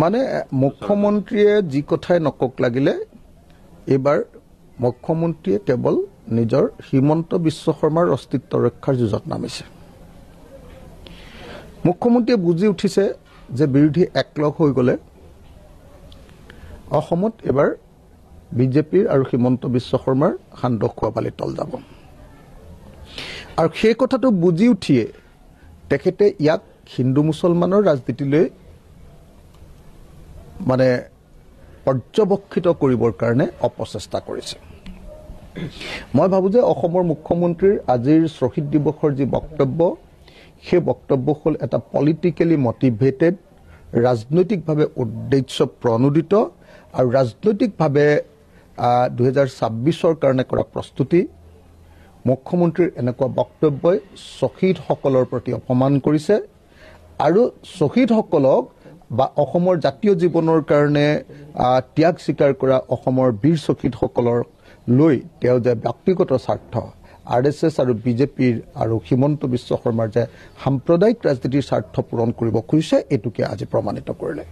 মানে মুখ্যমন্ত্ৰীয়ে যি কথাই নকক লাগিলে এইবাৰ মুখ্যমন্ত্ৰীয়ে কেৱল নিজৰ হিমন্ত বিশ্ব শৰ্মাৰ অস্তিত্ব ৰক্ষাৰ যুঁজত নামিছে। মুখ্যমন্ত্ৰীয়ে বুজি উঠিছে যে বিৰোধী একলগ হৈ গ'লে অসমত এবাৰ বিজেপিৰ আৰু হিমন্ত বিশ্ব শৰ্মাৰ সান্দহ খোৱা পালি তল যাব। আৰু সেই কথাটো বুজি উঠিয়ে তেখেতে ইয়াক হিন্দু মুছলমানৰ ৰাজনীতিলৈ মানে পৰ্যবেক্ষিত কৰিবৰ কাৰণে অপচেষ্টা কৰিছে। মই ভাবোঁ যে অসমৰ মুখ্যমন্ত্ৰীৰ আজিৰ শ্বহীদ দিৱসৰ যি বক্তব্য, সেই বক্তব্য হ'ল এটা পলিটিকেলি মটিভেটেড, ৰাজনৈতিকভাৱে উদ্দেশ্য প্ৰণোদিত আৰু ৰাজনৈতিকভাৱে 2026 কাৰণে কৰা প্ৰস্তুতি। মুখ্যমন্ত্ৰীৰ এনেকুৱা বক্তব্যই শ্বহীদসকলৰ প্ৰতি অপমান কৰিছে আৰু শ্বহীদসকলক বা অসমৰ জাতীয় জীৱনৰ কাৰণে ত্যাগ স্বীকাৰ কৰা অসমৰ বীৰ শ্বহীদসকলৰ লৈ তেওঁ যে ব্যক্তিগত স্বাৰ্থ, RSS আৰু বিজেপিৰ আৰু হিমন্ত বিশ্ব শৰ্মাৰ যে সাম্প্ৰদায়িক ৰাজনীতিৰ স্বাৰ্থ পূৰণ কৰিব খুজিছে, এইটোকে আজি প্ৰমাণিত কৰিলে।